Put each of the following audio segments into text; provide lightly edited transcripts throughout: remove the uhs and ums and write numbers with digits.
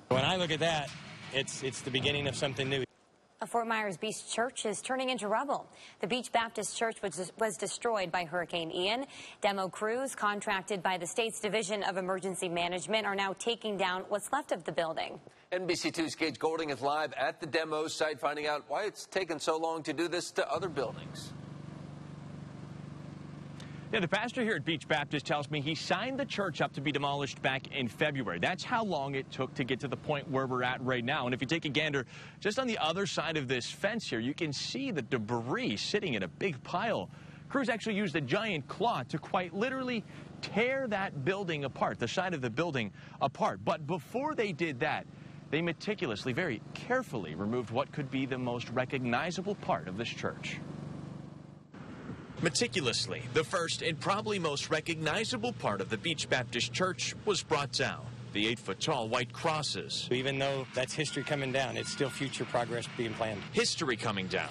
When I look at that, it's the beginning of something new. A Fort Myers Beach church is turning into rubble. The Beach Baptist Church was destroyed by Hurricane Ian. Demo crews contracted by the state's Division of Emergency Management are now taking down what's left of the building. NBC2's Gage Goulding is live at the demo site, finding out why it's taken so long to do this to other buildings. Yeah, the pastor here at Beach Baptist tells me he signed the church up to be demolished back in February. That's how long it took to get to the point where we're at right now. And if you take a gander just on the other side of this fence here, you can see the debris sitting in a big pile. Crews actually used a giant claw to quite literally tear that building apart, the side of the building apart. But before they did that, they meticulously, very carefully removed what could be the most recognizable part of this church. Meticulously, the first and probably most recognizable part of the Beach Baptist Church was brought down. The 8-foot-tall white crosses. Even though that's history coming down, it's still future progress being planned. History coming down,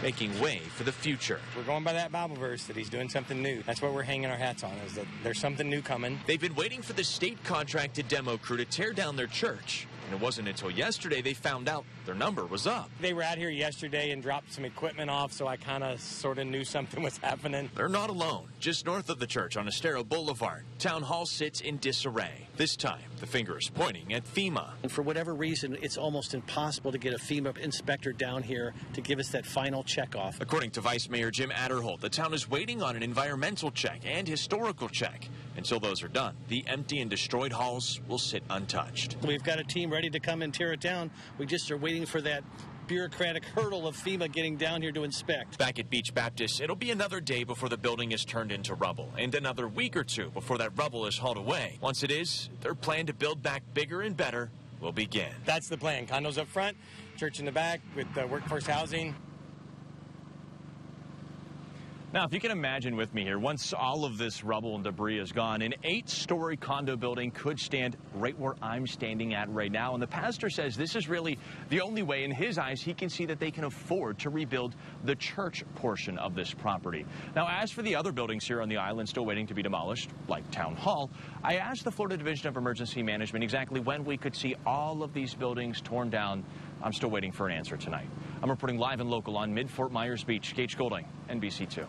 making way for the future. We're going by that Bible verse that he's doing something new. That's what we're hanging our hats on, is that there's something new coming. They've been waiting for the state-contracted demo crew to tear down their church. And it wasn't until yesterday they found out their number was up. They were out here yesterday and dropped some equipment off, so I kind of sort of knew something was happening. They're not alone. Just north of the church on Estero Boulevard, Town Hall sits in disarray. This time, the finger is pointing at FEMA. And for whatever reason, it's almost impossible to get a FEMA inspector down here to give us that final check-off. According to Vice Mayor Jim Adderholt, the town is waiting on an environmental check and historical check. Until those are done, the empty and destroyed halls will sit untouched. We've got a team ready to come and tear it down. We just are waiting for that bureaucratic hurdle of FEMA getting down here to inspect. Back at Beach Baptist, it'll be another day before the building is turned into rubble, and another week or two before that rubble is hauled away. Once it is, their plan to build back bigger and better will begin. That's the plan. Condos up front, church in the back with workforce housing. Now, if you can imagine with me here, once all of this rubble and debris is gone, an 8-story condo building could stand right where I'm standing at right now. And the pastor says this is really the only way, in his eyes, he can see that they can afford to rebuild the church portion of this property. Now, as for the other buildings here on the island still waiting to be demolished, like Town Hall, I asked the Florida Division of Emergency Management exactly when we could see all of these buildings torn down. I'm still waiting for an answer tonight. I'm reporting live and local on Mid-Fort Myers Beach. Gage Goulding, NBC2.